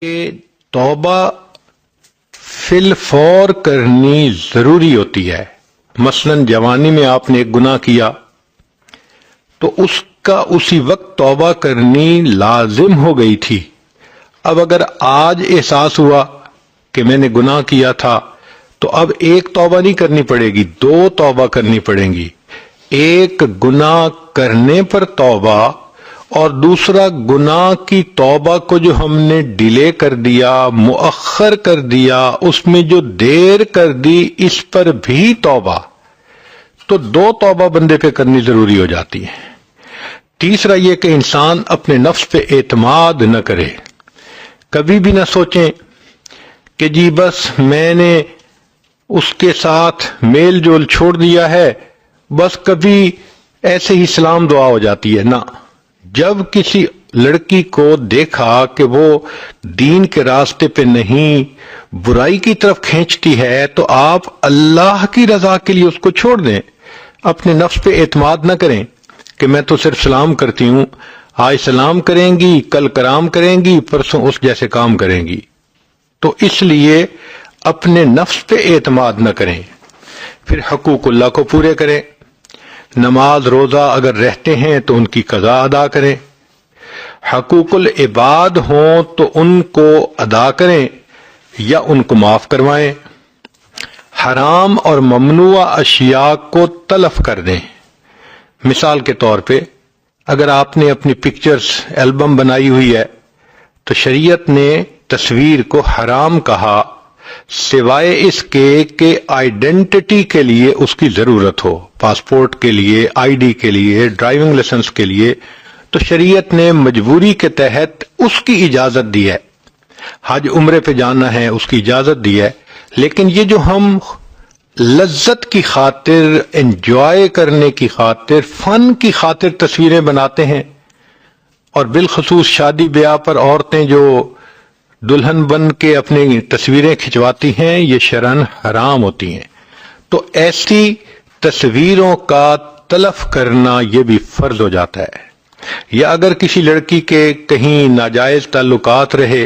کہ توبہ فی الفور کرنی ضروری ہوتی ہے۔ مثلاً جوانی میں آپ نے ایک گناہ کیا تو اس کا اسی وقت توبہ کرنی لازم ہو گئی تھی۔ اب اگر آج احساس ہوا کہ میں نے گناہ کیا تھا تو اب ایک توبہ نہیں کرنی پڑے گی، دو توبہ کرنی پڑیں گی۔ ایک گناہ کرنے پر توبہ اور دوسرا گناہ کی توبہ کو جو ہم نے ڈیلے کر دیا، مؤخر کر دیا، اس میں جو دیر کر دی، اس پر بھی توبہ۔ تو دو توبہ بندے پہ کرنی ضروری ہو جاتی ہے۔ تیسرا یہ کہ انسان اپنے نفس پہ اعتماد نہ کرے، کبھی بھی نہ سوچیں کہ جی بس میں نے اس کے ساتھ میل جول چھوڑ دیا ہے، بس کبھی ایسے ہی سلام دعا ہو جاتی ہے۔ نہ، جب کسی لڑکی کو دیکھا کہ وہ دین کے راستے پہ نہیں، برائی کی طرف کھینچتی ہے، تو آپ اللہ کی رضا کے لیے اس کو چھوڑ دیں۔ اپنے نفس پہ اعتماد نہ کریں کہ میں تو صرف سلام کرتی ہوں، آج سلام کریں گی، کل کرام کریں گی، پرسوں اس جیسے کام کریں گی۔ تو اس لیے اپنے نفس پہ اعتماد نہ کریں، پھر حقوق اللہ کو پورے کریں۔ نماز روزہ اگر رہتے ہیں تو ان کی قضا ادا کریں، حقوق العباد ہوں تو ان کو ادا کریں یا ان کو معاف کروائیں۔ حرام اور ممنوع اشیاء کو تلف کر دیں۔ مثال کے طور پہ اگر آپ نے اپنی پکچرز البم بنائی ہوئی ہے تو شریعت نے تصویر کو حرام کہا، سوائے اس کے کہ آئیڈینٹی کے لیے اس کی ضرورت ہو، پاسپورٹ کے لیے، آئی ڈی کے لیے، ڈرائیونگ لائسنس کے لیے، تو شریعت نے مجبوری کے تحت اس کی اجازت دی ہے۔ حج عمرے پہ جانا ہے، اس کی اجازت دی ہے۔ لیکن یہ جو ہم لذت کی خاطر، انجوائے کرنے کی خاطر، فن کی خاطر تصویریں بناتے ہیں، اور بالخصوص شادی بیاہ پر عورتیں جو دلہن بن کے اپنی تصویریں کھنچواتی ہیں، یہ شرعاً حرام ہوتی ہیں۔ تو ایسی تصویروں کا تلف کرنا یہ بھی فرض ہو جاتا ہے۔ یا اگر کسی لڑکی کے کہیں ناجائز تعلقات رہے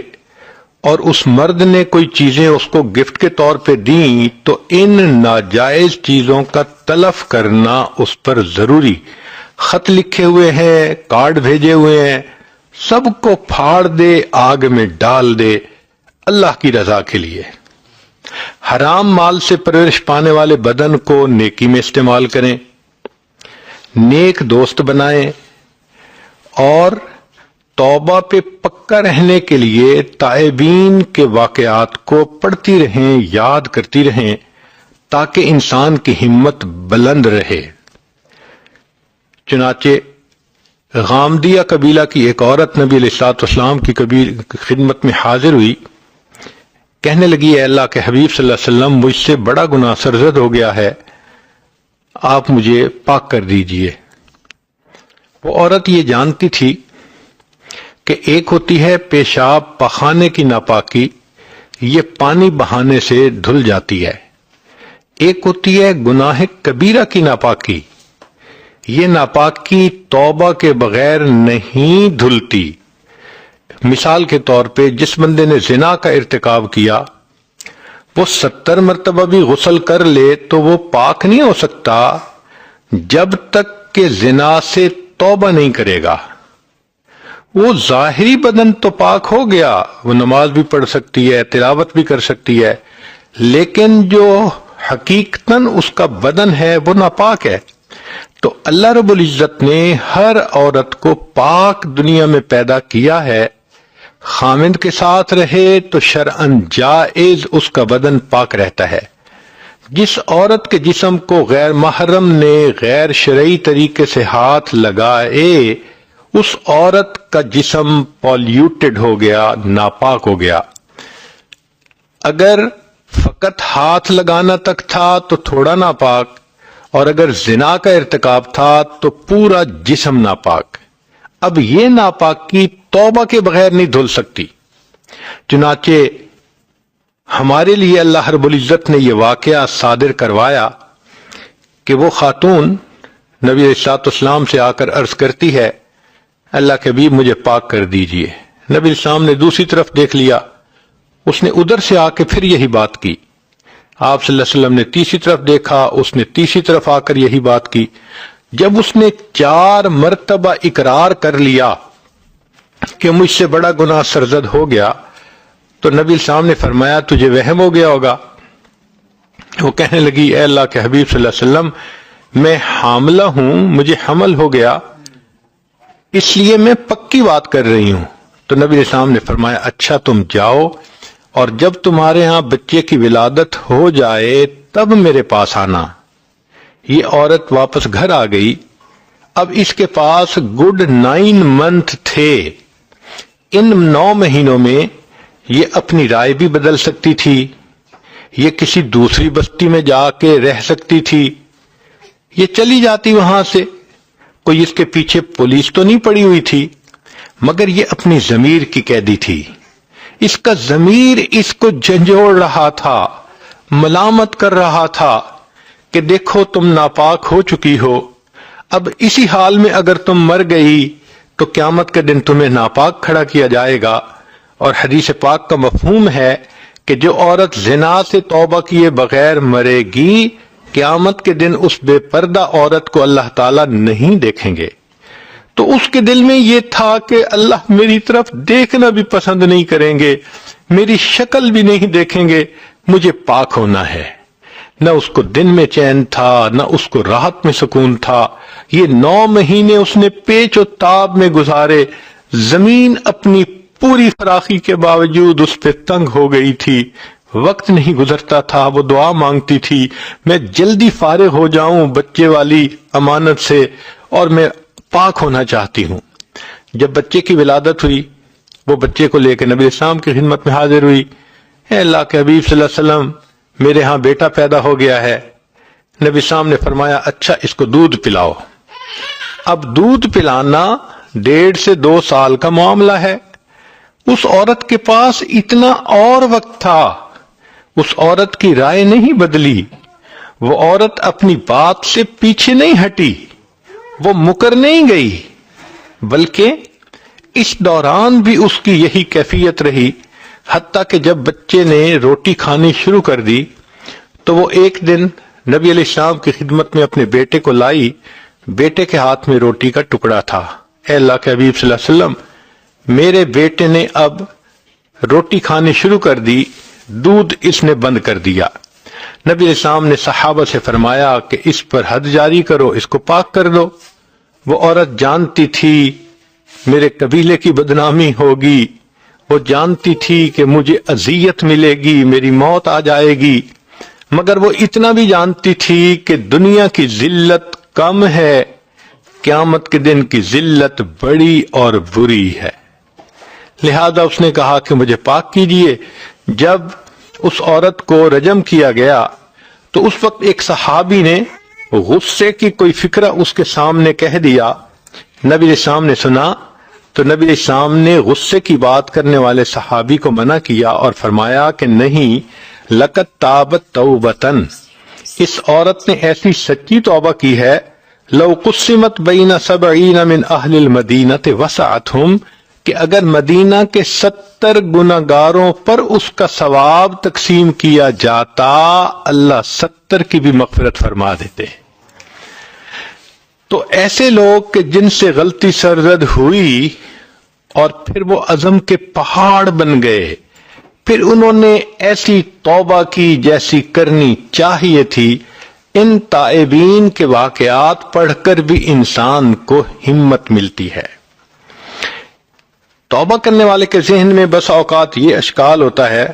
اور اس مرد نے کوئی چیزیں اس کو گفٹ کے طور پہ دیں، تو ان ناجائز چیزوں کا تلف کرنا اس پر ضروری۔ خط لکھے ہوئے ہیں، کارڈ بھیجے ہوئے ہیں، سب کو پھاڑ دے، آگ میں ڈال دے، اللہ کی رضا کے لیے۔ حرام مال سے پرورش پانے والے بدن کو نیکی میں استعمال کریں، نیک دوست بنائیں، اور توبہ پہ پکا رہنے کے لیے تائبین کے واقعات کو پڑھتی رہیں، یاد کرتی رہیں، تاکہ انسان کی ہمت بلند رہے۔ چنانچہ غامدیہ قبیلہ کی ایک عورت نبی علیہ الصلوۃ والسلام کی خدمت میں حاضر ہوئی، کہنے لگی، اے اللہ کے حبیب صلی اللہ علیہ وسلم، مجھ سے بڑا گناہ سرزد ہو گیا ہے، آپ مجھے پاک کر دیجئے۔ وہ عورت یہ جانتی تھی کہ ایک ہوتی ہے پیشاب پخانے کی ناپاکی، یہ پانی بہانے سے دھل جاتی ہے، ایک ہوتی ہے گناہ کبیرہ کی ناپاکی، یہ ناپاکی توبہ کے بغیر نہیں دھلتی۔ مثال کے طور پہ جس بندے نے زنا کا ارتکاب کیا، وہ 70 مرتبہ بھی غسل کر لے تو وہ پاک نہیں ہو سکتا جب تک کہ زنا سے توبہ نہیں کرے گا۔ وہ ظاہری بدن تو پاک ہو گیا، وہ نماز بھی پڑھ سکتی ہے، تلاوت بھی کر سکتی ہے، لیکن جو حقیقتاً اس کا بدن ہے وہ ناپاک ہے۔ تو اللہ رب العزت نے ہر عورت کو پاک دنیا میں پیدا کیا ہے، خامند کے ساتھ رہے تو شرعاً جائز اس کا بدن پاک رہتا ہے۔ جس عورت کے جسم کو غیر محرم نے غیر شرعی طریقے سے ہاتھ لگائے، اس عورت کا جسم پولیوٹڈ ہو گیا، ناپاک ہو گیا۔ اگر فقط ہاتھ لگانا تک تھا تو تھوڑا ناپاک، اور اگر زنا کا ارتکاب تھا تو پورا جسم ناپاک۔ اب یہ ناپاکی توبہ کے بغیر نہیں دھل سکتی۔ چنانچہ ہمارے لیے اللہ رب العزت نے یہ واقعہ صادر کروایا کہ وہ خاتون نبی علیہ الصلوۃ والسلام سے آ کر عرض کرتی ہے، اللہ کے حبیب مجھے پاک کر دیجئے۔ نبی السلام نے دوسری طرف دیکھ لیا، اس نے ادھر سے آ کے پھر یہی بات کی۔ آپ صلی اللہ علیہ وسلم نے تیسری طرف دیکھا، اس نے تیسری طرف آ کر یہی بات کی۔ جب اس نے 4 مرتبہ اقرار کر لیا کہ مجھ سے بڑا گناہ سرزد ہو گیا، تو نبی السلام نے فرمایا تجھے وہم ہو گیا ہوگا۔ وہ کہنے لگی اے اللہ کے حبیب صلی اللہ علیہ وسلم، میں حاملہ ہوں، مجھے حمل ہو گیا، اس لیے میں پکی بات کر رہی ہوں۔ تو نبی السلام نے فرمایا اچھا تم جاؤ، اور جب تمہارے ہاں بچے کی ولادت ہو جائے تب میرے پاس آنا۔ یہ عورت واپس گھر آ گئی۔ اب اس کے پاس گڈ 9 منتھ تھے۔ ان 9 مہینوں میں یہ اپنی رائے بھی بدل سکتی تھی، یہ کسی دوسری بستی میں جا کے رہ سکتی تھی، یہ چلی جاتی وہاں سے، کوئی اس کے پیچھے پولیس تو نہیں پڑی ہوئی تھی، مگر یہ اپنی ضمیر کی قیدی تھی۔ اس کا ضمیر اس کو جھنجھوڑ رہا تھا، ملامت کر رہا تھا کہ دیکھو تم ناپاک ہو چکی ہو، اب اسی حال میں اگر تم مر گئی تو قیامت کے دن تمہیں ناپاک کھڑا کیا جائے گا۔ اور حدیث پاک کا مفہوم ہے کہ جو عورت زنا سے توبہ کیے بغیر مرے گی، قیامت کے دن اس بے پردہ عورت کو اللہ تعالیٰ نہیں دیکھیں گے۔ تو اس کے دل میں یہ تھا کہ اللہ میری طرف دیکھنا بھی پسند نہیں کریں گے، میری شکل بھی نہیں دیکھیں گے، مجھے پاک ہونا ہے۔ نہ اس کو دن میں چین تھا، نہ اس کو راحت میں سکون تھا۔ یہ 9 مہینے اس نے پیچ و تاب میں گزارے، زمین اپنی پوری فراخی کے باوجود اس پہ تنگ ہو گئی تھی، وقت نہیں گزرتا تھا، وہ دعا مانگتی تھی میں جلدی فارغ ہو جاؤں بچے والی امانت سے، اور میں پاک ہونا چاہتی ہوں۔ جب بچے کی ولادت ہوئی، وہ بچے کو لے کے نبی اسلام کی خدمت میں حاضر ہوئی۔ اے اللہ کے حبیب صلی اللہ علیہ وسلم، میرے ہاں بیٹا پیدا ہو گیا ہے۔ نبی اسلام نے فرمایا اچھا اس کو دودھ پلاؤ۔ اب دودھ پلانا 1.5 سے 2 سال کا معاملہ ہے۔ اس عورت کے پاس اتنا اور وقت تھا، اس عورت کی رائے نہیں بدلی، وہ عورت اپنی بات سے پیچھے نہیں ہٹی، وہ مکر نہیں گئی، بلکہ اس دوران بھی اس کی یہی کیفیت رہی، حتیٰ کہ جب بچے نے روٹی کھانی شروع کر دی تو وہ ایک دن نبی علیہ السلام کی خدمت میں اپنے بیٹے کو لائی۔ بیٹے کے ہاتھ میں روٹی کا ٹکڑا تھا۔ اے اللہ کے حبیب صلی اللہ علیہ وسلم، میرے بیٹے نے اب روٹی کھانی شروع کر دی، دودھ اس نے بند کر دیا۔ نبی علیہ السلام نے صحابہ سے فرمایا کہ اس پر حد جاری کرو، اس کو پاک کر دو۔ وہ عورت جانتی تھی میرے قبیلے کی بدنامی ہوگی، وہ جانتی تھی کہ مجھے اذیت ملے گی، میری موت آ جائے گی، مگر وہ اتنا بھی جانتی تھی کہ دنیا کی ذلت کم ہے، قیامت کے دن کی ذلت بڑی اور بری ہے۔ لہذا اس نے کہا کہ مجھے پاک کیجئے۔ جب اس عورت کو رجم کیا گیا تو اس وقت ایک صحابی نے غصے کی کوئی فکرہ اس کے سامنے کہہ دیا۔ نبی علیہ السلام نے سنا تو نبی علیہ السلام نے غصے کی بات کرنے والے صحابی کو منع کیا اور فرمایا کہ نہیں، لقد تابت توبتن، اس عورت نے ایسی سچی توبہ کی ہے، لو قسمت بین 70 من اہل المدینہ وسعتہم، کہ اگر مدینہ کے 70 گناہگاروں پر اس کا ثواب تقسیم کیا جاتا، اللہ 70 کی بھی مغفرت فرما دیتے۔ تو ایسے لوگ کہ جن سے غلطی سرزد ہوئی اور پھر وہ عزم کے پہاڑ بن گئے، پھر انہوں نے ایسی توبہ کی جیسی کرنی چاہیے تھی، ان تائبین کے واقعات پڑھ کر بھی انسان کو ہمت ملتی ہے۔ توبہ کرنے والے کے ذہن میں بس اوقات یہ اشکال ہوتا ہے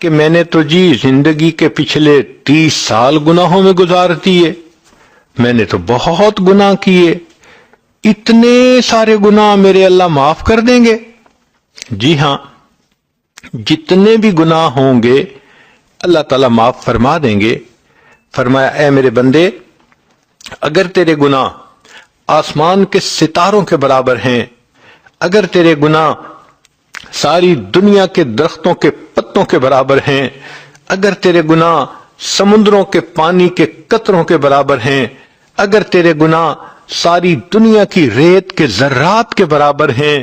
کہ میں نے تو زندگی کے پچھلے 30 سال گناہوں میں گزار دیے، میں نے تو بہت گناہ کیے، اتنے سارے گناہ میرے اللہ معاف کر دیں گے؟ جی ہاں، جتنے بھی گناہ ہوں گے اللہ تعالیٰ معاف فرما دیں گے۔ فرمایا اے میرے بندے، اگر تیرے گناہ آسمان کے ستاروں کے برابر ہیں، اگر تیرے گناہ ساری دنیا کے درختوں کے پتوں کے برابر ہیں، اگر تیرے گناہ سمندروں کے پانی کے قطروں کے برابر ہیں، اگر تیرے گناہ ساری دنیا کی ریت کے ذرات کے برابر ہیں،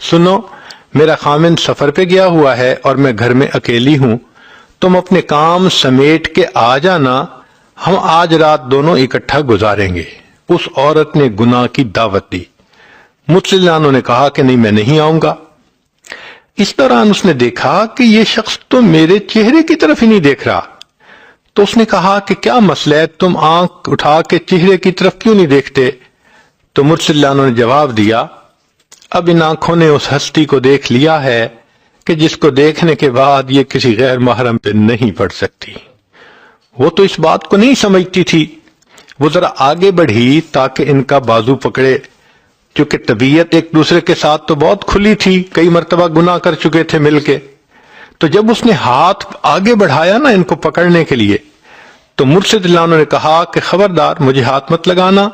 سنو، میرا خامند سفر پہ گیا ہوا ہے اور میں گھر میں اکیلی ہوں، تم اپنے کام سمیٹ کے آ جانا، ہم آج رات دونوں اکٹھا گزاریں گے۔ اس عورت نے گناہ کی دعوت دی۔ متسلانوں نے کہا کہ نہیں، میں نہیں آؤں گا۔ اس دوران اس نے دیکھا کہ یہ شخص تو میرے چہرے کی طرف ہی نہیں دیکھ رہا، تو اس نے کہا کہ کیا مسئلہ ہے، تم آنکھ اٹھا کے چہرے کی طرف کیوں نہیں دیکھتے؟ تو مرسلانوں نے جواب دیا، اب ان آنکھوں نے اس ہستی کو دیکھ لیا ہے کہ جس کو دیکھنے کے بعد یہ کسی غیر محرم پہ نہیں پڑ سکتی۔ وہ تو اس بات کو نہیں سمجھتی تھی۔ وہ ذرا آگے بڑھی تاکہ ان کا بازو پکڑے، چونکہ طبیعت ایک دوسرے کے ساتھ تو بہت کھلی تھی، کئی مرتبہ گناہ کر چکے تھے مل کے۔ تو جب اس نے ہاتھ آگے بڑھایا نا ان کو پکڑنے کے لیے، تو مرشد اللہ عنہ نے کہا کہ خبردار مجھے ہاتھ مت لگانا،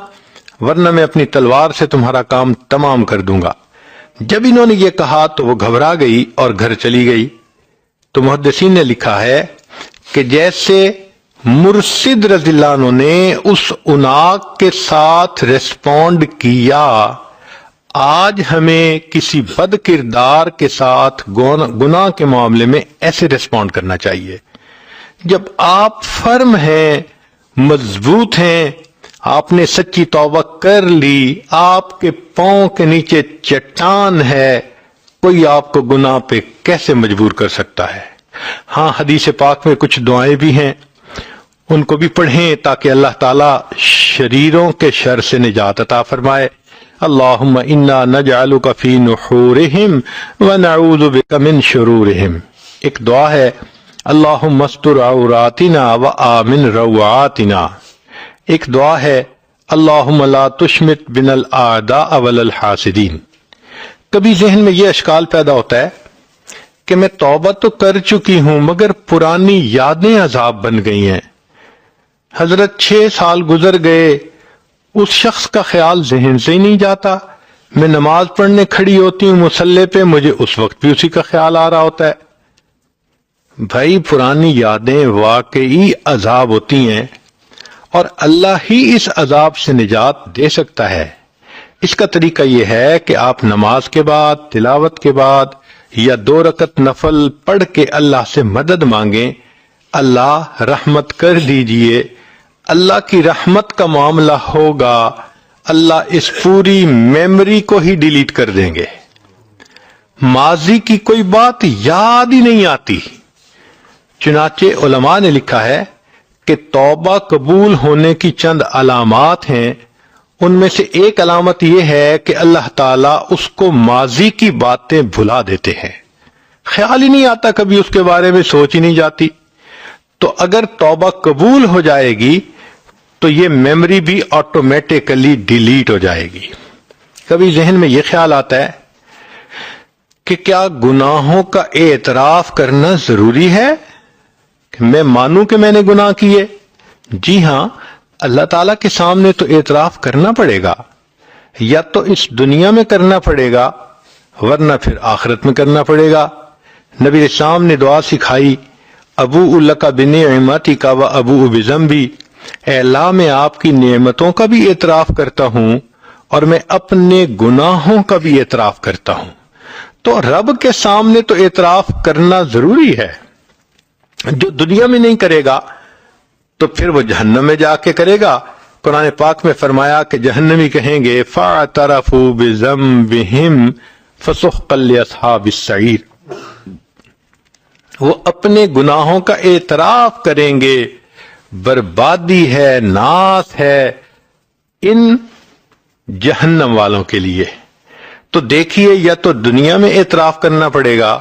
ورنہ میں اپنی تلوار سے تمہارا کام تمام کر دوں گا۔ جب انہوں نے یہ کہا تو وہ گھبرا گئی اور گھر چلی گئی۔ تو محدثین نے لکھا ہے کہ جیسے مرشد رضی اللہ عنہ نے اس عناق کے ساتھ ریسپونڈ کیا، آج ہمیں کسی بد کردار کے ساتھ گناہ کے معاملے میں ایسے ریسپونڈ کرنا چاہیے۔ جب آپ فرم ہیں، مضبوط ہیں، آپ نے سچی توبہ کر لی، آپ کے پاؤں کے نیچے چٹان ہے، کوئی آپ کو گناہ پہ کیسے مجبور کر سکتا ہے؟ ہاں، حدیث پاک میں کچھ دعائیں بھی ہیں، ان کو بھی پڑھیں تاکہ اللہ تعالیٰ شریروں کے شر سے نجات عطا فرمائے۔ اللہم انا نجعلک فی نحورہم ونعوذ بک من شرورہم۔ ایک دعا ہے، اللہم استر عوراتنا وآمن روعاتنا۔ ایک دعا ہے، اللہم لا تشمت بنا الاعداء ولا الحاسدین۔ کبھی ذہن میں یہ اشکال پیدا ہوتا ہے کہ میں توبہ تو کر چکی ہوں مگر پرانی یادیں عذاب بن گئی ہیں۔ حضرت 6 سال گزر گئے، اس شخص کا خیال ذہن سے ہی نہیں جاتا۔ میں نماز پڑھنے کھڑی ہوتی ہوں مصلی پہ، مجھے اس وقت بھی اسی کا خیال آ رہا ہوتا ہے۔ بھائی، پرانی یادیں واقعی عذاب ہوتی ہیں، اور اللہ ہی اس عذاب سے نجات دے سکتا ہے۔ اس کا طریقہ یہ ہے کہ آپ نماز کے بعد، تلاوت کے بعد یا 2 رکعت نفل پڑھ کے اللہ سے مدد مانگیں، اللہ رحمت کر دیجئے، اللہ کی رحمت کا معاملہ ہوگا، اللہ اس پوری میموری کو ہی ڈیلیٹ کر دیں گے، ماضی کی کوئی بات یاد ہی نہیں آتی۔ چنانچہ علماء نے لکھا ہے کہ توبہ قبول ہونے کی چند علامات ہیں، ان میں سے ایک علامت یہ ہے کہ اللہ تعالیٰ اس کو ماضی کی باتیں بھلا دیتے ہیں، خیال ہی نہیں آتا، کبھی اس کے بارے میں سوچ ہی نہیں جاتی۔ تو اگر توبہ قبول ہو جائے گی تو یہ میموری بھی آٹومیٹیکلی ڈیلیٹ ہو جائے گی۔ کبھی ذہن میں یہ خیال آتا ہے کہ کیا گناہوں کا اعتراف کرنا ضروری ہے کہ میں مانوں کہ میں نے گناہ کیے؟ جی ہاں، اللہ تعالیٰ کے سامنے تو اعتراف کرنا پڑے گا، یا تو اس دنیا میں کرنا پڑے گا ورنہ پھر آخرت میں کرنا پڑے گا۔ نبی اسلام نے دعا سکھائی، ابوء لک بنعمتک و ابوء بذنبی، اے اللہ میں آپ کی نعمتوں کا بھی اعتراف کرتا ہوں اور میں اپنے گناہوں کا بھی اعتراف کرتا ہوں۔ تو رب کے سامنے تو اعتراف کرنا ضروری ہے۔ جو دنیا میں نہیں کرے گا تو پھر وہ جہنم میں جا کے کرے گا۔ قرآن پاک میں فرمایا کہ جہنمی کہیں گے فَاعْتَرَفُوا بِذَنبِهِمْ فَسُحْقًا لِّأَصْحَابِ السَّعِيرِ، وہ اپنے گناہوں کا اعتراف کریں گے، بربادی ہے، ناس ہے ان جہنم والوں کے لیے۔ تو دیکھیے، یا تو دنیا میں اعتراف کرنا پڑے گا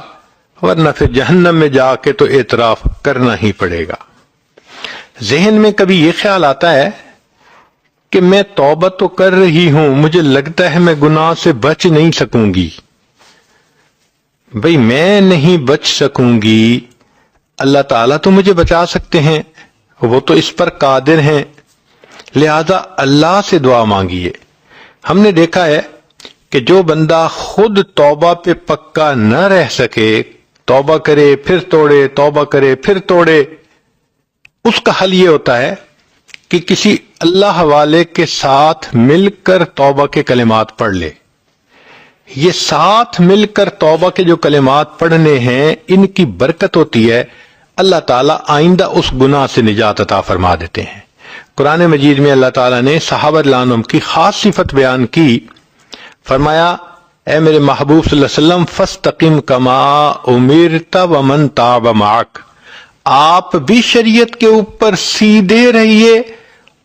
ورنہ پھر جہنم میں جا کے تو اعتراف کرنا ہی پڑے گا۔ ذہن میں کبھی یہ خیال آتا ہے کہ میں توبہ تو کر رہی ہوں، مجھے لگتا ہے میں گناہ سے بچ نہیں سکوں گی۔ بھئی، میں نہیں بچ سکوں گی، اللہ تعالیٰ تو مجھے بچا سکتے ہیں، وہ تو اس پر قادر ہیں، لہذا اللہ سے دعا مانگیے۔ ہم نے دیکھا ہے کہ جو بندہ خود توبہ پہ پکا نہ رہ سکے، توبہ کرے پھر توڑے، توبہ کرے پھر توڑے، اس کا حل یہ ہوتا ہے کہ کسی اللہ والے کے ساتھ مل کر توبہ کے کلمات پڑھ لے، یہ ساتھ مل کر توبہ کے جو کلمات پڑھنے ہیں ان کی برکت ہوتی ہے، اللہ تعالیٰ آئندہ اس گناہ سے نجات عطا فرما دیتے ہیں۔ قرآن مجید میں اللہ تعالیٰ نے صحابہ رضی اللہ عنہم کی خاص صفت بیان کی، فرمایا اے میرے محبوب صلی اللہ علیہ وسلم فاستقم کما امرت ومن تاب معک، آپ بھی شریعت کے اوپر سیدھے رہیے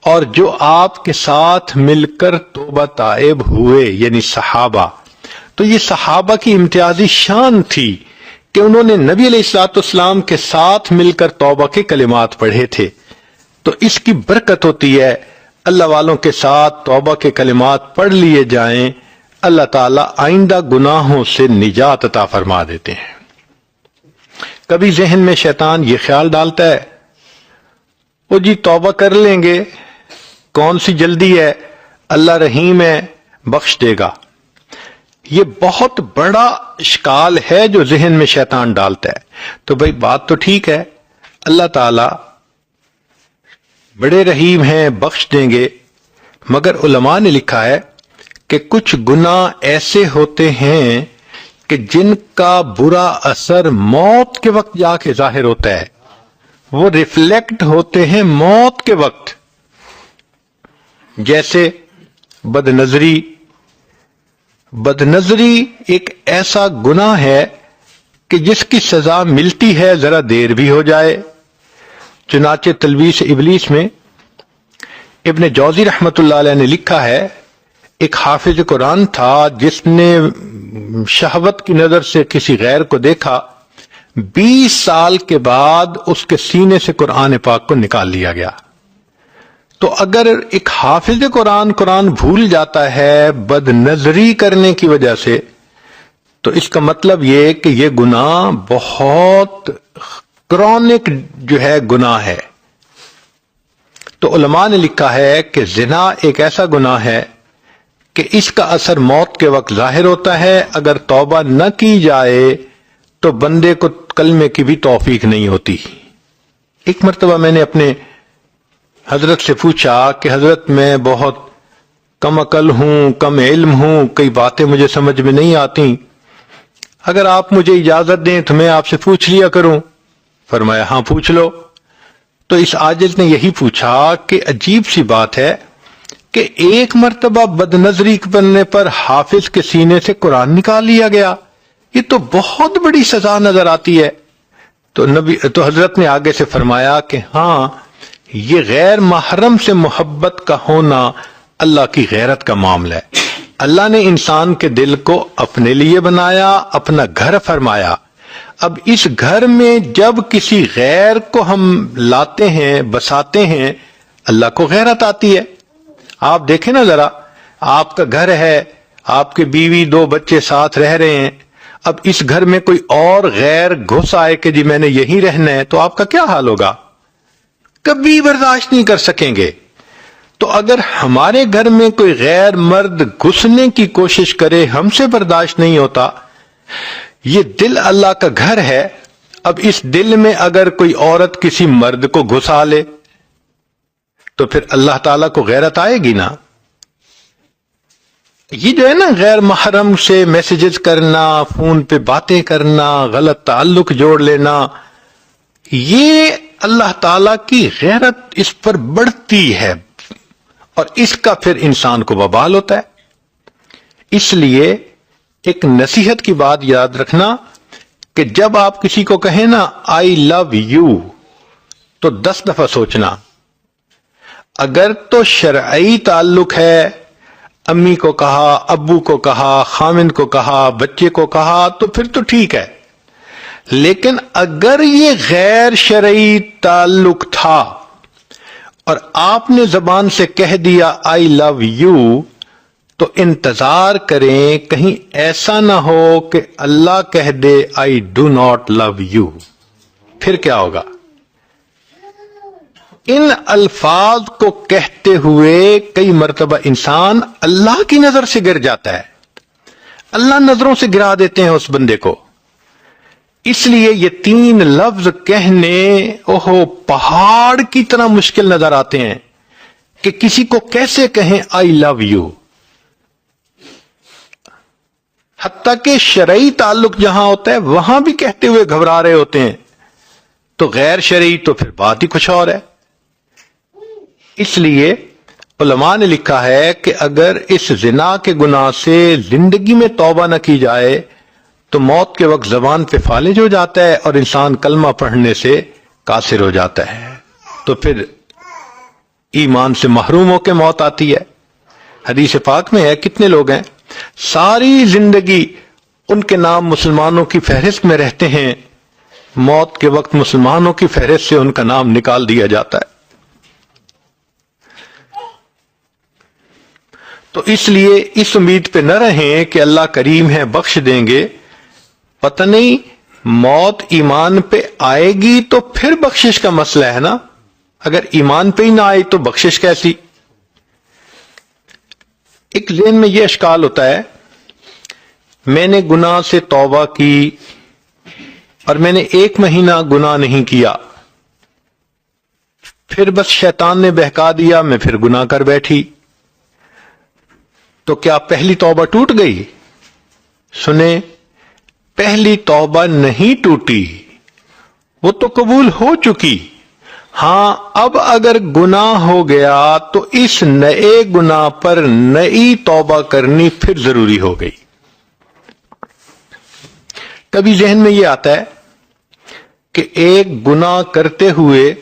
اور جو آپ کے ساتھ مل کر توبہ تائب ہوئے یعنی صحابہ۔ تو یہ صحابہ کی امتیازی شان تھی کہ انہوں نے نبی علیہ الصلوۃ والسلام کے ساتھ مل کر توبہ کے کلمات پڑھے تھے۔ تو اس کی برکت ہوتی ہے، اللہ والوں کے ساتھ توبہ کے کلمات پڑھ لیے جائیں، اللہ تعالیٰ آئندہ گناہوں سے نجات عطا فرما دیتے ہیں۔ کبھی ذہن میں شیطان یہ خیال ڈالتا ہے وہ جی توبہ کر لیں گے، کون سی جلدی ہے، اللہ رحیم ہے بخش دے گا۔ یہ بہت بڑا اشکال ہے جو ذہن میں شیطان ڈالتا ہے۔ تو بھئی بات تو ٹھیک ہے، اللہ تعالی بڑے رحیم ہیں بخش دیں گے، مگر علماء نے لکھا ہے کہ کچھ گناہ ایسے ہوتے ہیں کہ جن کا برا اثر موت کے وقت جا کے ظاہر ہوتا ہے، وہ ریفلیکٹ ہوتے ہیں موت کے وقت، جیسے بد نظری ایک ایسا گناہ ہے کہ جس کی سزا ملتی ہے ذرا دیر بھی ہو جائے۔ چنانچہ تلبیس ابلیس میں ابن جوزی رحمت اللہ علیہ نے لکھا ہے، ایک حافظ قرآن تھا جس نے شہوت کی نظر سے کسی غیر کو دیکھا، 20 سال کے بعد اس کے سینے سے قرآن پاک کو نکال لیا گیا۔ تو اگر ایک حافظ قرآن بھول جاتا ہے بد نظری کرنے کی وجہ سے، تو اس کا مطلب یہ کہ یہ گناہ بہت کرونک جو ہے گناہ ہے۔ تو علماء نے لکھا ہے کہ زنا ایک ایسا گناہ ہے کہ اس کا اثر موت کے وقت ظاہر ہوتا ہے، اگر توبہ نہ کی جائے تو بندے کو کلمے کی بھی توفیق نہیں ہوتی۔ ایک مرتبہ میں نے اپنے حضرت سے پوچھا کہ حضرت میں بہت کم عقل ہوں، کم علم ہوں، کئی باتیں مجھے سمجھ میں نہیں آتی، اگر آپ مجھے اجازت دیں تو میں آپ سے پوچھ لیا کروں۔ فرمایا ہاں پوچھ لو۔ تو اس عاجز نے یہی پوچھا کہ عجیب سی بات ہے کہ ایک مرتبہ بد نظری بننے پر حافظ کے سینے سے قرآن نکال لیا گیا، یہ تو بہت بڑی سزا نظر آتی ہے۔ تو حضرت نے آگے سے فرمایا کہ ہاں، یہ غیر محرم سے محبت کا ہونا اللہ کی غیرت کا معاملہ ہے۔ اللہ نے انسان کے دل کو اپنے لیے بنایا، اپنا گھر فرمایا۔ اب اس گھر میں جب کسی غیر کو ہم لاتے ہیں، بساتے ہیں، اللہ کو غیرت آتی ہے۔ آپ دیکھیں نا ذرا، آپ کا گھر ہے، آپ کے بیوی 2 بچے ساتھ رہ رہے ہیں، اب اس گھر میں کوئی اور غیر گھس آئے کہ جی میں نے یہیں رہنا ہے، تو آپ کا کیا حال ہوگا؟ کبھی برداشت نہیں کر سکیں گے۔ تو اگر ہمارے گھر میں کوئی غیر مرد گھسنے کی کوشش کرے، ہم سے برداشت نہیں ہوتا۔ یہ دل اللہ کا گھر ہے، اب اس دل میں اگر کوئی عورت کسی مرد کو گھسا لے تو پھر اللہ تعالیٰ کو غیرت آئے گی نا۔ یہ جو ہے نا غیر محرم سے میسیجز کرنا، فون پہ باتیں کرنا، غلط تعلق جوڑ لینا، یہ اللہ تعالیٰ کی غیرت اس پر بڑھتی ہے اور اس کا پھر انسان کو وبال ہوتا ہے۔ اس لیے ایک نصیحت کی بات یاد رکھنا کہ جب آپ کسی کو کہیں نا آئی لو یو تو 10 دفعہ سوچنا۔ اگر تو شرعی تعلق ہے، امی کو کہا، ابو کو کہا، خامند کو کہا، بچے کو کہا، تو پھر تو ٹھیک ہے، لیکن اگر یہ غیر شرعی تعلق تھا اور آپ نے زبان سے کہہ دیا آئی لو یو، تو انتظار کریں کہیں ایسا نہ ہو کہ اللہ کہہ دے I do not love you, پھر کیا ہوگا؟ ان الفاظ کو کہتے ہوئے کئی مرتبہ انسان اللہ کی نظر سے گر جاتا ہے، اللہ نظروں سے گرا دیتے ہیں اس بندے کو۔ اس لیے یہ 3 لفظ کہنے پہاڑ کی طرح مشکل نظر آتے ہیں کہ کسی کو کیسے کہیں آئی لو یو۔ حتیٰ کہ شرعی تعلق جہاں ہوتا ہے وہاں بھی کہتے ہوئے گھبرا رہے ہوتے ہیں، تو غیر شرعی تو پھر بات ہی کچھ اور ہے۔ اس لیے علماء نے لکھا ہے کہ اگر اس زنا کے گناہ سے زندگی میں توبہ نہ کی جائے تو موت کے وقت زبان پہ فالج ہو جاتا ہے اور انسان کلمہ پڑھنے سے قاصر ہو جاتا ہے، تو پھر ایمان سے محروم ہو کے موت آتی ہے۔ حدیث پاک میں ہے، کتنے لوگ ہیں ساری زندگی ان کے نام مسلمانوں کی فہرست میں رہتے ہیں، موت کے وقت مسلمانوں کی فہرست سے ان کا نام نکال دیا جاتا ہے۔ تو اس لیے اس امید پہ نہ رہیں کہ اللہ کریم ہے بخش دیں گے، پتہ نہیں موت ایمان پہ آئے گی تو پھر بخشش کا مسئلہ ہے نا، اگر ایمان پہ ہی نہ آئی تو بخشش کیسی؟ ایک ذہن میں یہ اشکال ہوتا ہے، میں نے گناہ سے توبہ کی اور میں نے 1 مہینہ گناہ نہیں کیا، پھر بس شیطان نے بہکا دیا، میں پھر گناہ کر بیٹھی، تو کیا پہلی توبہ ٹوٹ گئی؟ سنیں، پہلی توبہ نہیں ٹوٹی، وہ تو قبول ہو چکی۔ ہاں، اب اگر گناہ ہو گیا تو اس نئے گناہ پر نئی توبہ کرنی پھر ضروری ہو گئی۔ کبھی ذہن میں یہ آتا ہے کہ ایک گناہ کرتے ہوئے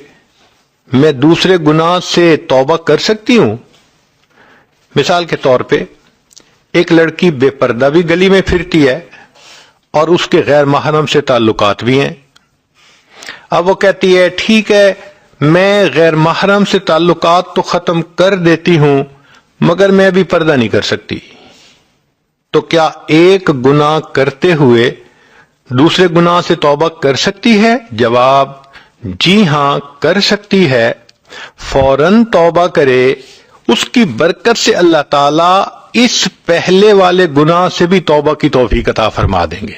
میں دوسرے گناہ سے توبہ کر سکتی ہوں۔ مثال کے طور پہ ایک لڑکی بے پردہ بھی گلی میں پھرتی ہے اور اس کے غیر محرم سے تعلقات بھی ہیں۔ اب وہ کہتی ہے ٹھیک ہے میں غیر محرم سے تعلقات تو ختم کر دیتی ہوں مگر میں بھی پردہ نہیں کر سکتی، تو کیا ایک گناہ کرتے ہوئے دوسرے گناہ سے توبہ کر سکتی ہے؟ جواب جی ہاں کر سکتی ہے، فوراً توبہ کرے، اس کی برکت سے اللہ تعالیٰ اس پہلے والے گناہ سے بھی توبہ کی توفیق عطا فرما دیں گے۔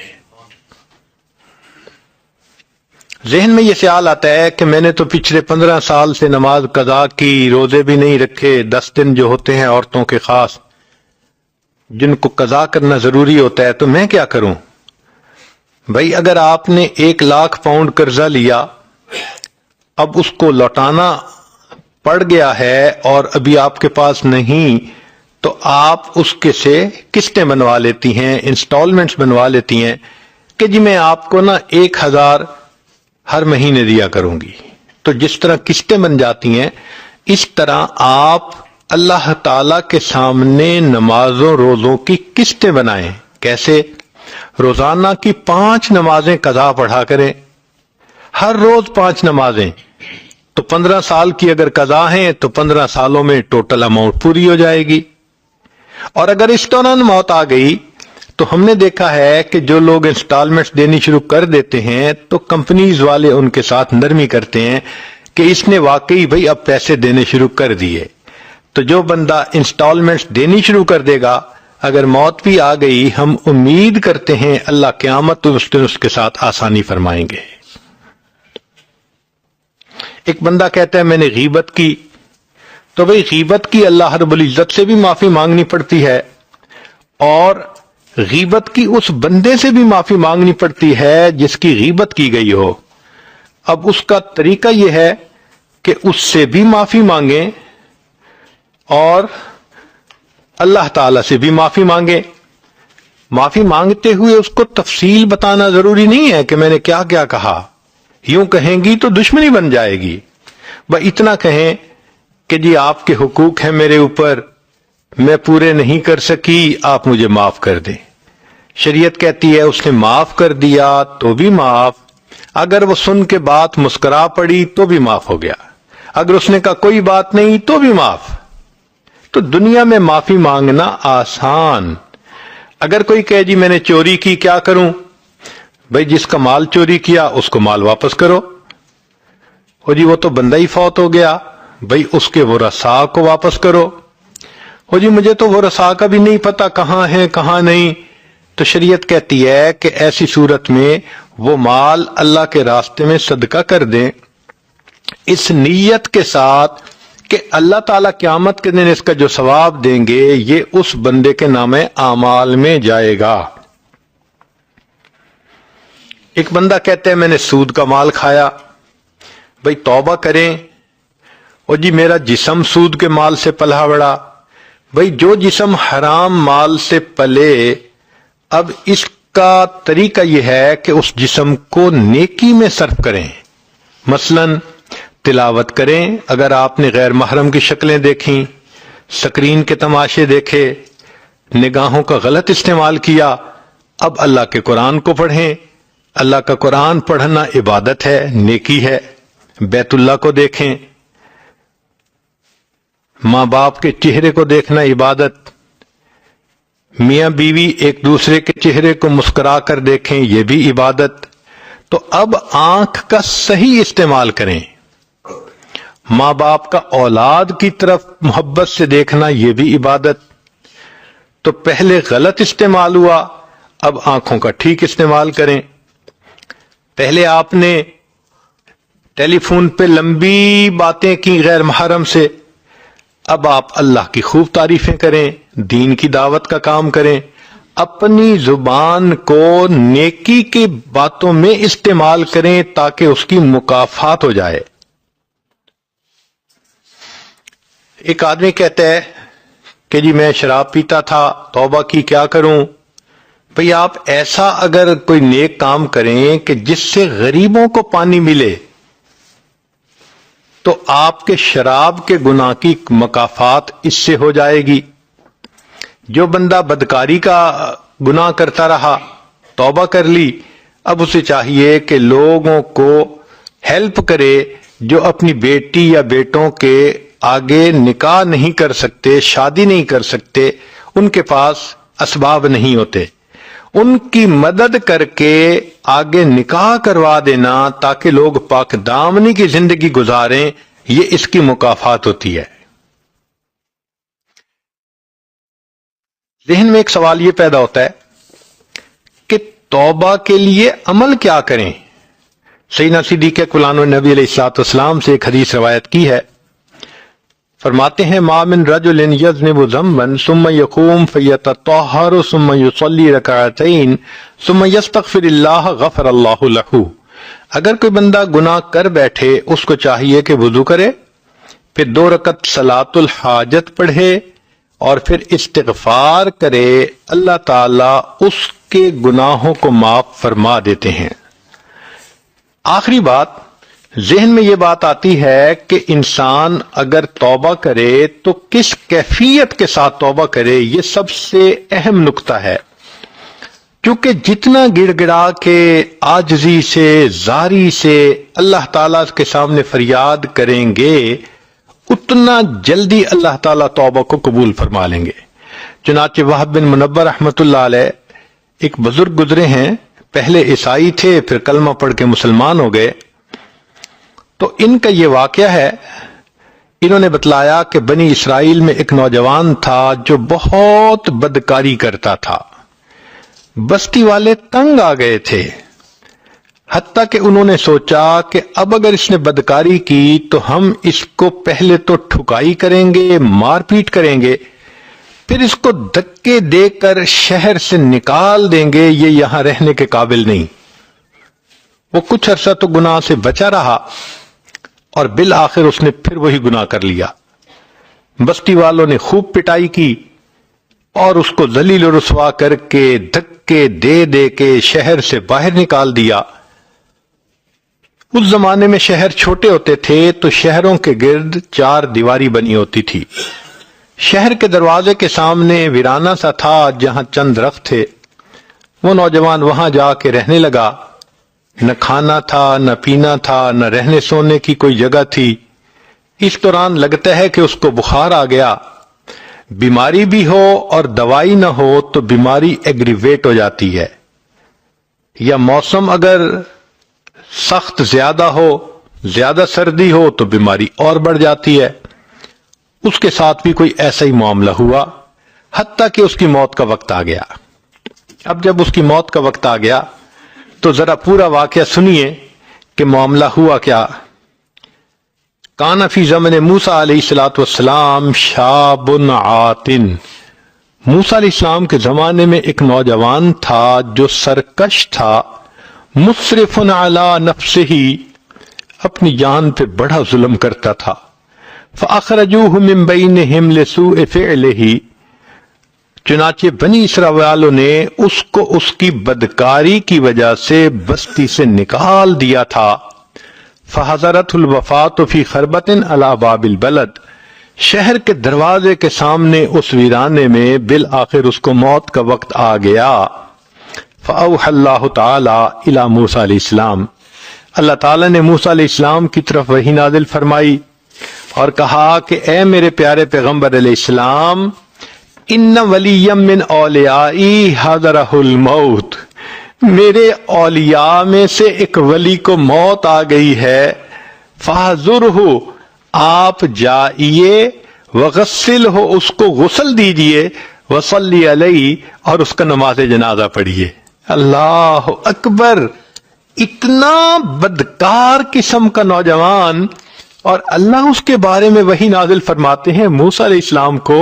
ذہن میں یہ خیال آتا ہے کہ میں نے تو پچھلے 15 سال سے نماز قضا کی، روزے بھی نہیں رکھے، 10 دن جو ہوتے ہیں عورتوں کے خاص جن کو قضا کرنا ضروری ہوتا ہے، تو میں کیا کروں؟ بھائی اگر آپ نے 1 لاکھ پاؤنڈ قرضہ لیا، اب اس کو لوٹانا پڑ گیا ہے اور ابھی آپ کے پاس نہیں، تو آپ اس کے سے قسطیں بنوا لیتی ہیں، انسٹالمنٹس بنوا لیتی ہیں کہ جی میں آپ کو نا 1000 ہر مہینے دیا کروں گی۔ تو جس طرح قسطیں بن جاتی ہیں اس طرح آپ اللہ تعالی کے سامنے نمازوں روزوں کی قسطیں بنائیں۔ کیسے؟ روزانہ کی 5 نمازیں قضا پڑھا کریں، ہر روز 5 نمازیں، تو 15 سال کی اگر قضا ہیں تو 15 سالوں میں ٹوٹل اماؤنٹ پوری ہو جائے گی۔ اور اگر اس دوران موت آ گئی تو ہم نے دیکھا ہے کہ جو لوگ انسٹالمنٹس دینی شروع کر دیتے ہیں تو کمپنیز والے ان کے ساتھ نرمی کرتے ہیں کہ اس نے واقعی بھئی اب پیسے دینے شروع کر دیے، تو جو بندہ انسٹالمنٹس دینی شروع کر دے گا اگر موت بھی آ گئی ہم امید کرتے ہیں اللہ قیامت اس دن اس کے ساتھ آسانی فرمائیں گے۔ ایک بندہ کہتا ہے میں نے غیبت کی، تو بھئی غیبت کی اللہ رب العزت سے بھی معافی مانگنی پڑتی ہے اور غیبت کی اس بندے سے بھی معافی مانگنی پڑتی ہے جس کی غیبت کی گئی ہو۔ اب اس کا طریقہ یہ ہے کہ اس سے بھی معافی مانگیں اور اللہ تعالی سے بھی معافی مانگیں۔ معافی مانگتے ہوئے اس کو تفصیل بتانا ضروری نہیں ہے کہ میں نے کیا کیا کہا، یوں کہیں گی تو دشمنی بن جائے گی۔ بس اتنا کہیں کہ جی آپ کے حقوق ہیں میرے اوپر، میں پورے نہیں کر سکی، آپ مجھے معاف کر دیں۔ شریعت کہتی ہے اس نے معاف کر دیا تو بھی معاف، اگر وہ سن کے بات مسکرا پڑی تو بھی معاف ہو گیا، اگر اس نے کہا کوئی بات نہیں تو بھی معاف۔ تو دنیا میں معافی مانگنا آسان۔ اگر کوئی کہے جی میں نے چوری کی کیا کروں؟ بھئی جس کا مال چوری کیا اس کو مال واپس کرو۔ ہو جی وہ تو بندہ ہی فوت ہو گیا، بھئی اس کے ورثاء کو واپس کرو۔ ہو جی مجھے تو ورثاء کا بھی نہیں پتا کہاں ہے کہاں نہیں، تو شریعت کہتی ہے کہ ایسی صورت میں وہ مال اللہ کے راستے میں صدقہ کر دیں، اس نیت کے ساتھ کہ اللہ تعالیٰ قیامت کے دن اس کا جو ثواب دیں گے یہ اس بندے کے نام اعمال میں جائے گا۔ ایک بندہ کہتا ہے میں نے سود کا مال کھایا، بھئی توبہ کریں، اور جی میرا جسم سود کے مال سے پلا بڑا۔ بھئی جو جسم حرام مال سے پلے، اب اس کا طریقہ یہ ہے کہ اس جسم کو نیکی میں صرف کریں، مثلا تلاوت کریں، اگر آپ نے غیر محرم کی شکلیں دیکھیں، سکرین کے تماشے دیکھے، نگاہوں کا غلط استعمال کیا، اب اللہ کے قرآن کو پڑھیں۔ اللہ کا قرآن پڑھنا عبادت ہے، نیکی ہے۔ بیت اللہ کو دیکھیں، ماں باپ کے چہرے کو دیکھنا عبادت، میاں بیوی ایک دوسرے کے چہرے کو مسکرا کر دیکھیں، یہ بھی عبادت۔ تو اب آنکھ کا صحیح استعمال کریں، ماں باپ کا اولاد کی طرف محبت سے دیکھنا، یہ بھی عبادت۔ تو پہلے غلط استعمال ہوا، اب آنکھوں کا ٹھیک استعمال کریں۔ پہلے آپ نے ٹیلی فون پہ لمبی باتیں کی غیر محرم سے، اب آپ اللہ کی خوب تعریفیں کریں، دین کی دعوت کا کام کریں، اپنی زبان کو نیکی کی باتوں میں استعمال کریں تاکہ اس کی مکافات ہو جائے۔ ایک آدمی کہتا ہے کہ جی میں شراب پیتا تھا، توبہ کی، کیا کروں؟ بھئی آپ ایسا اگر کوئی نیک کام کریں کہ جس سے غریبوں کو پانی ملے تو آپ کے شراب کے گناہ کی مکافات اس سے ہو جائے گی۔ جو بندہ بدکاری کا گناہ کرتا رہا، توبہ کر لی، اب اسے چاہیے کہ لوگوں کو ہیلپ کرے جو اپنی بیٹی یا بیٹوں کے آگے نکاح نہیں کر سکتے، شادی نہیں کر سکتے، ان کے پاس اسباب نہیں ہوتے، ان کی مدد کر کے آگے نکاح کروا دینا تاکہ لوگ پاک دامنی کی زندگی گزاریں، یہ اس کی مکافات ہوتی ہے۔ ذہن میں ایک سوال یہ پیدا ہوتا ہے کہ توبہ کے لیے عمل کیا کریں؟ سیدنا صدیق اکبر نبی علیہ الصلوۃ والسلام سے ایک حدیث روایت کی ہے، فرماتے ہیں ما من رجل یذنب ذنبا ثم یقوم فیتطہر ثم یصلی رکعتین ثم یستغفر اللہ غفر اللہ لہ۔ اگر کوئی بندہ گناہ کر بیٹھے، اس کو چاہیے کہ وضو کرے، پھر 2 رکعت صلاۃ الحاجت پڑھے اور پھر استغفار کرے، اللہ تعالیٰ اس کے گناہوں کو معاف فرما دیتے ہیں۔ آخری بات، ذہن میں یہ بات آتی ہے کہ انسان اگر توبہ کرے تو کس کیفیت کے ساتھ توبہ کرے، یہ سب سے اہم نکتہ ہے، کیونکہ جتنا گڑ گڑا کے عاجزی سے، زاری سے اللہ تعالیٰ کے سامنے فریاد کریں گے، اتنا جلدی اللہ تعالیٰ توبہ کو قبول فرما لیں گے۔ چنانچہ وہب بن منبہ رحمۃ اللہ علیہ ایک بزرگ گزرے ہیں، پہلے عیسائی تھے، پھر کلمہ پڑھ کے مسلمان ہو گئے۔ تو ان کا یہ واقعہ ہے، انہوں نے بتلایا کہ بنی اسرائیل میں ایک نوجوان تھا جو بہت بدکاری کرتا تھا، بستی والے تنگ آ گئے تھے، حتیٰ کہ انہوں نے سوچا کہ اب اگر اس نے بدکاری کی تو ہم اس کو پہلے تو ٹھکائی کریں گے، مار پیٹ کریں گے، پھر اس کو دھکے دے کر شہر سے نکال دیں گے، یہ یہاں رہنے کے قابل نہیں۔ وہ کچھ عرصہ تو گناہ سے بچا رہا اور بالآخر اس نے پھر وہی گناہ کر لیا۔ بستی والوں نے خوب پٹائی کی اور اس کو ذلیل و رسوا کر کے دھکے دے دے کے شہر سے باہر نکال دیا۔ اس زمانے میں شہر چھوٹے ہوتے تھے تو شہروں کے گرد 4 دیواری بنی ہوتی تھی۔ شہر کے دروازے کے سامنے ویرانہ سا تھا جہاں چند درخت تھے۔ وہ نوجوان وہاں جا کے رہنے لگا، نہ کھانا تھا، نہ پینا تھا، نہ رہنے سونے کی کوئی جگہ تھی۔ اس دوران لگتا ہے کہ اس کو بخار آ گیا۔ بیماری بھی ہو اور دوائی نہ ہو تو بیماری ایگریویٹ ہو جاتی ہے، یا موسم اگر سخت زیادہ ہو، زیادہ سردی ہو تو بیماری اور بڑھ جاتی ہے۔ اس کے ساتھ بھی کوئی ایسا ہی معاملہ ہوا، حتیٰ کہ اس کی موت کا وقت آ گیا۔ اب جب اس کی موت کا وقت آ گیا تو ذرا پورا واقعہ سنیے کہ معاملہ ہوا کیا۔ کان فی زمن موسیٰ علیہ الصلوۃ والسلام شاب عاتن، موسیٰ علیہ السلام کے زمانے میں ایک نوجوان تھا جو سرکش تھا، مسرفن علی نفسہ، اپنی جان پہ بڑا ظلم کرتا تھا، فاخرجوہ من بینہم لسوء فعلہ، چنانچہ بنی اسرائیل والوں نے اس کو اس کی بدکاری کی وجہ سے بستی سے نکال دیا تھا۔ فحضرت الوفات فی خربت علی باب البلد، شہر کے دروازے کے سامنے اس ویرانے میں بالآخر اس کو موت کا وقت آ گیا۔ فأوحى اللہ تعالی الی موسیٰ علیہ السلام، اللہ تعالیٰ نے موسیٰ علیہ السلام کی طرف وحی نازل فرمائی اور کہا کہ اے میرے پیارے پیغمبر علیہ السلام، ان ولی من اولیائی حضرہ الموت، میرے اولیاء میں سے ایک ولی کو موت آ گئی ہے، فاحذرہ، آپ جائیے، وغسلہ، اس کو غسل دیجئے، وصلی علیہ، اور اس کا نماز جنازہ پڑھیے۔ اللہ اکبر، اتنا بدکار قسم کا نوجوان، اور اللہ اس کے بارے میں وحی نازل فرماتے ہیں موسیٰ علیہ السلام کو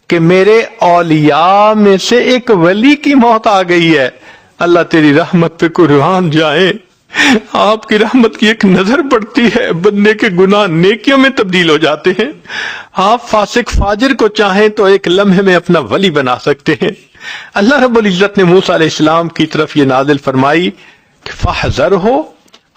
کہ میرے اولیاء میں سے ایک ولی کی موت آ گئی ہے۔ اللہ تیری رحمت پہ قربان جائے، آپ کی رحمت کی ایک نظر پڑتی ہے، بندے کے گناہ نیکیوں میں تبدیل ہو جاتے ہیں۔ آپ فاسق فاجر کو چاہیں تو ایک لمحے میں اپنا ولی بنا سکتے ہیں۔ اللہ رب العزت نے موسیٰ علیہ السلام کی طرف یہ نازل فرمائی کہ فاحذرہ،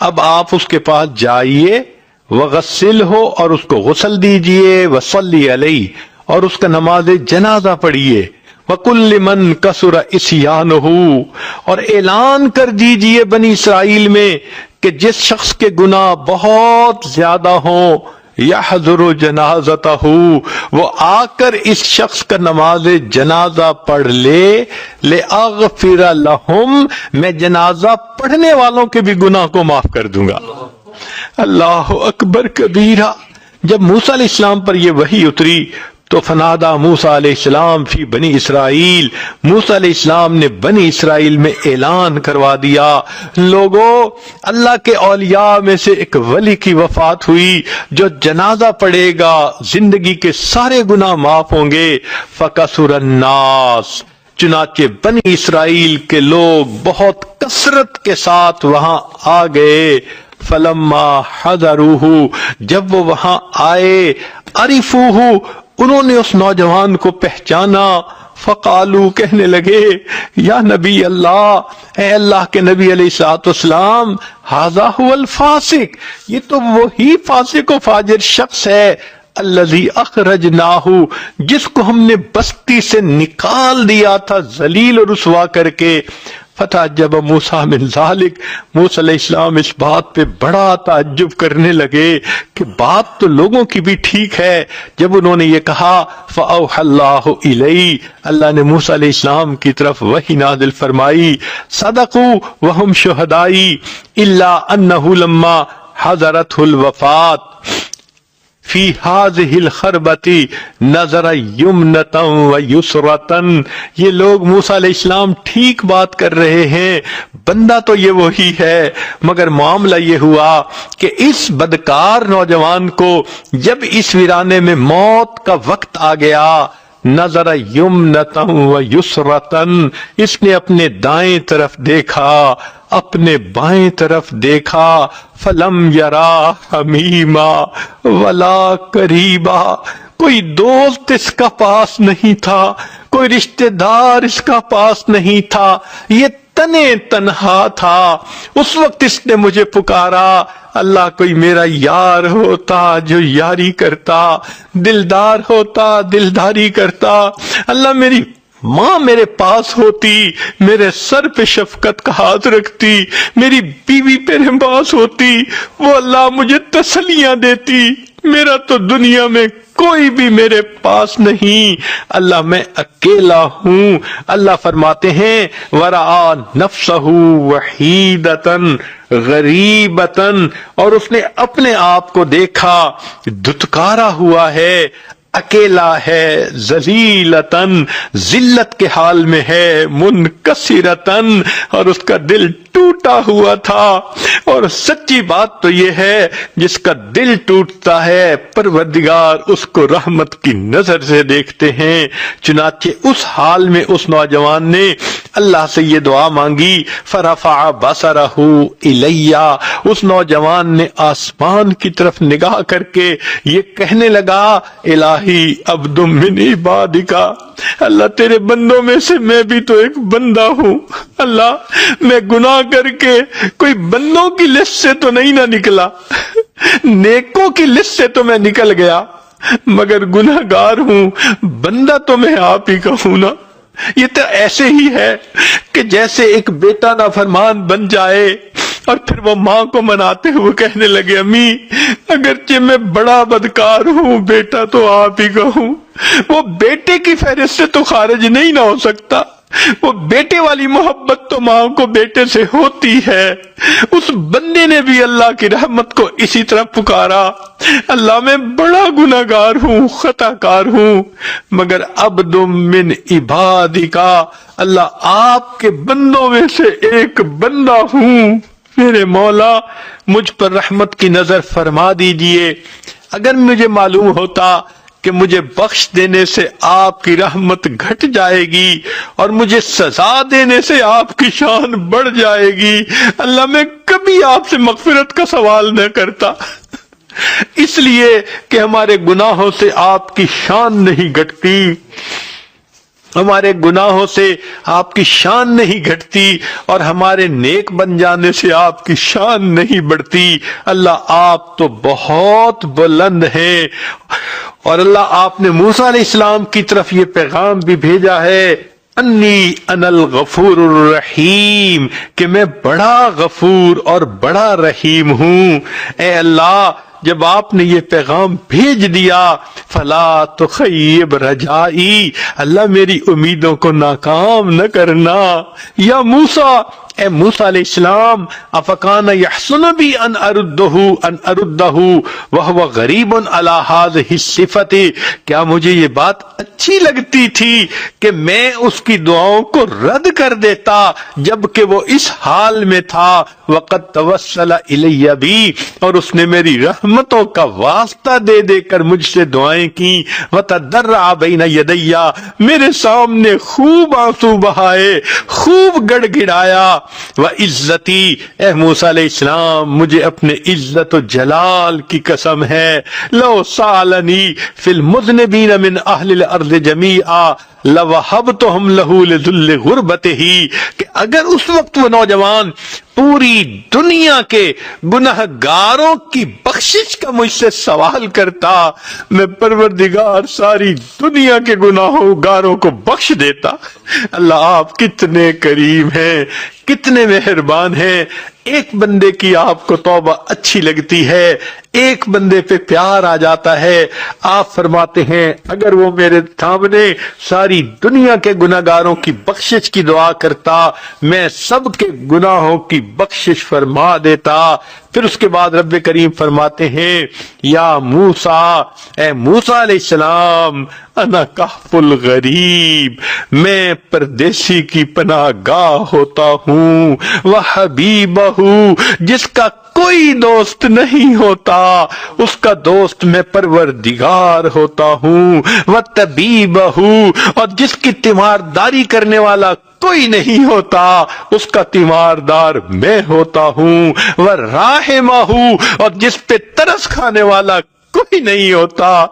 اب آپ اس کے پاس جائیے، وغسلہ، اور اس کو غسل دیجئے، وصلی علیہ، اور اس کا نماز جنازہ پڑھیے، وَقُلْ لِمَنْ كَثُرَ عِصْيَانُهُ، اور اعلان کر دیجئے بنی اسرائیل میں کہ جس شخص کے گناہ بہت زیادہ ہوں، يَحْضُرُ جَنَازَتَهُ، وہ آ کر اس شخص کا نماز جنازہ پڑھ لے، لِأَغْفِرَ لَهُمْ، میں جنازہ پڑھنے والوں کے بھی گناہ کو معاف کر دوں گا۔ اللہ اکبر کبیرہ۔ جب موسیٰ علیہ السلام پر یہ وحی اتری تو فنادا موسیٰ علیہ السلام فی بنی اسرائیل، موسیٰ علیہ السلام نے بنی اسرائیل میں اعلان کروا دیا، لوگو، اللہ کے اولیاء میں سے ایک ولی کی وفات ہوئی، جو جنازہ پڑے گا زندگی کے سارے گناہ معاف ہوں گے۔ فَكَثُرَ النَّاسُ، چنانچہ بنی اسرائیل کے لوگ بہت کثرت کے ساتھ وہاں آ گئے۔ فلما حضروہ، جب وہ وہاں آئے، عرفوہ، انہوں نے اس نوجوان کو پہچانا، فقالو، کہنے لگے، یا نبی اللہ، اے اللہ کے نبی علیہ الصلوۃ والسلام، ھذا ھو الفاسق، یہ تو وہی فاسق و فاجر شخص ہے، الذی اخرجناہ، جس کو ہم نے بستی سے نکال دیا تھا ذلیل و رسوا کر کے۔ فتعجب موسیٰ من ذالک، موسیٰ علیہ السلام اس بات پہ بڑا تعجب کرنے لگے کہ بات تو لوگوں کی بھی ٹھیک ہے۔ جب انہوں نے یہ کہا، فأوحى اللہ الیہ، اللہ نے موسیٰ علیہ السلام کی طرف وحی نازل فرمائی، صدقوا وہم شہدائی، الا انہ لما حضرته الوفات فی هذه الخربۃ نظر یمنۃ و یسرۃ، یہ لوگ موسیٰ علیہ السلام ٹھیک بات کر رہے ہیں، بندہ تو یہ وہی ہے، مگر معاملہ یہ ہوا کہ اس بدکار نوجوان کو جب اس ویرانے میں موت کا وقت آ گیا، نظر یمنۃ و یسرۃ، اس نے اپنے دائیں طرف دیکھا، اپنے بائیں طرف دیکھا، فلم یرا حمیما ولا قریبا، کوئی دوست اس کا پاس نہیں تھا، کوئی رشتہ دار اس کا پاس نہیں تھا، یہ تنے تنہا تھا۔ اس وقت اس نے مجھے پکارا، اللہ کوئی میرا یار ہوتا جو یاری کرتا، دلدار ہوتا دلداری کرتا، اللہ میری ماں میرے پاس ہوتی، میرے سر پہ شفقت کا ہاتھ رکھتی، میری بیوی میرے پاس ہوتی، وہ اللہ مجھے تسلیاں دیتی، میرا تو دنیا میں کوئی بھی میرے پاس نہیں، اللہ میں اکیلا ہوں۔ اللہ فرماتے ہیں، وَرَآ نَفْسَهُ وَحِيدَةً غَرِيبَةً، اور اس نے اپنے آپ کو دیکھا دتکارا ہوا ہے، اکیلا ہے، ذلیلتن ذلت کے حال میں ہے، منکسرتن اور اس کا دل ٹوٹا ہوا تھا۔ اور سچی بات تو یہ ہے جس کا دل ٹوٹتا ہے پروردگار اس کو رحمت کی نظر سے دیکھتے ہیں۔ چنانچہ اس حال میں اس نوجوان نے اللہ سے یہ دعا مانگی، فرفع بصرہ الیہ، اس نوجوان نے آسمان کی طرف نگاہ کر کے یہ کہنے لگا، الہی عبد من عبادک، اللہ تیرے بندوں میں سے میں بھی تو ایک بندہ ہوں، اللہ میں گناہ کر کے کوئی بندوں کی لسٹ سے تو نہیں نہ نکلا، نیکوں کی لسٹ سے تو میں نکل گیا، مگر گناہگار ہوں، بندہ تو میں آپ ہی کا ہوں نا۔ یہ تو ایسے ہی ہے کہ جیسے ایک بیٹا نافرمان بن جائے اور پھر وہ ماں کو مناتے ہوئے کہنے لگے، امی اگرچہ میں بڑا بدکار ہوں، بیٹا تو آپ ہی کا ہوں۔ وہ بیٹے کی فہرست سے تو خارج نہیں نہ ہو سکتا، وہ بیٹے والی محبت تو ماں کو بیٹے سے ہوتی ہے۔ اس بندے نے بھی اللہ کی رحمت کو اسی طرح پکارا، اللہ میں بڑا گناہگار ہوں، خطا کار ہوں، مگر عبد من عبادک، اللہ آپ کے بندوں میں سے ایک بندہ ہوں، میرے مولا مجھ پر رحمت کی نظر فرما دیجئے۔ اگر مجھے معلوم ہوتا کہ مجھے بخش دینے سے آپ کی رحمت گھٹ جائے گی اور مجھے سزا دینے سے آپ کی شان بڑھ جائے گی، اللہ میں کبھی آپ سے مغفرت کا سوال نہ کرتا، اس لیے کہ ہمارے گناہوں سے آپ کی شان نہیں گھٹتی، ہمارے گناہوں سے آپ کی شان نہیں گھٹتی، اور ہمارے نیک بن جانے سے آپ کی شان نہیں بڑھتی۔ اللہ آپ تو بہت بلند ہیں، اور اللہ آپ نے موسیٰ علیہ السلام کی طرف یہ پیغام بھی بھیجا ہے، انی انا الغفور الرحیم، کہ میں بڑا غفور اور بڑا رحیم ہوں۔ اے اللہ جب آپ نے یہ پیغام بھیج دیا، فلا تخیب رجائی، اللہ میری امیدوں کو ناکام نہ کرنا۔ یا موسیٰ، اے موسیٰ علیہ السلام، افکان یحسن بی ان اردہ وہو غریب علی ہذہ الصفۃ، کیا مجھے یہ بات اچھی لگتی تھی کہ میں اس کی دعاؤں کو رد کر دیتا جبکہ وہ اس حال میں تھا، وقد توسل الی بی، اور اس نے میری رحمتوں کا واسطہ دے دے کر مجھ سے دعائیں کی، وتضرع بین یدی، میرے سامنے خوب آنسو بہائے، خوب گڑ گڑایا، وعزتی، اے موسیٰ علیہ السلام مجھے اپنے عزت و جلال کی قسم ہے، لو سالنی فی المذنبین من اہل الارض جمیعا لوہبتہم لہو لذل غربتہ، کہ اگر اس وقت وہ نوجوان پوری دنیا کے گناہگاروں کی بخشش کا مجھ سے سوال کرتا، میں پروردگار ساری دنیا کے گناہوں گاروں کو بخش دیتا۔ اللہ آپ کتنے کریم ہیں، کتنے مہربان ہیں۔ ایک بندے کی آپ کو توبہ اچھی لگتی ہے، ایک بندے پہ پیار آ جاتا ہے، آپ فرماتے ہیں اگر وہ میرے سامنے ساری دنیا کے گناہگاروں کی بخشش کی دعا کرتا، میں سب کے گناہوں کی بخشش فرما دیتا۔ پھر اس کے بعد رب کریم فرماتے ہیں، یا موسیٰ، اے موسیٰ علیہ السلام، انا کہف الغریب، میں پردیسی کی پناہ گاہ ہوتا ہوں، وحبیبہ، جس کا کوئی دوست نہیں ہوتا اس کا دوست میں پروردگار ہوتا ہوں، وطبیبہ، اور جس کی تیمارداری کرنے والا کوئی نہیں ہوتا اس کا تیماردار میں ہوتا ہوں، وراحمہ، اور جس پہ ترس کھانے والا کوئی نہیں ہوتا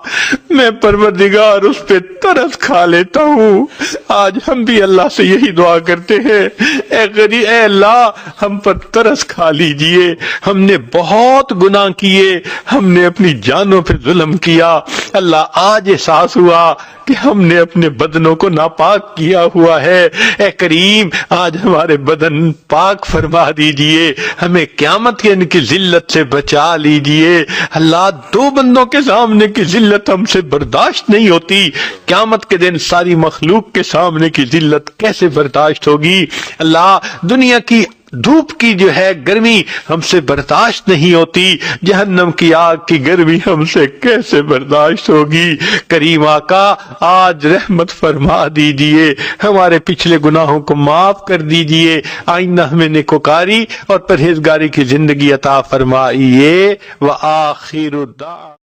میں پروردگار اس پہ ترس کھا لیتا ہوں۔ آج ہم بھی اللہ سے یہی دعا کرتے ہیں، اے اللہ ہم پر ترس کھا لیجئے، ہم نے بہت گناہ کیے، ہم نے اپنی جانوں پہ ظلم کیا، اللہ آج احساس ہوا کہ ہم نے اپنے بدنوں کو ناپاک کیا ہوا ہے، اے کریم آج ہمارے بدن پاک فرما دیجئے، ہمیں قیامت کے ان کی ذلت سے بچا لیجئے۔ اللہ دو بندوں کے سامنے کی ذلت ہم سے برداشت نہیں ہوتی، قیامت کے دن ساری مخلوق کے سامنے کی ذلت کیسے برداشت ہوگی؟ اللہ دنیا کی دھوپ کی جو ہے گرمی ہم سے برداشت نہیں ہوتی، جہنم کی آگ کی گرمی ہم سے کیسے برداشت ہوگی؟ کریم آقا آج رحمت فرما دیجئے، ہمارے پچھلے گناہوں کو معاف کر دیجئے، آئندہ ہمیں نیکوکاری اور پرہیزگاری کی زندگی عطا فرمائیے۔ وآخر دعوانا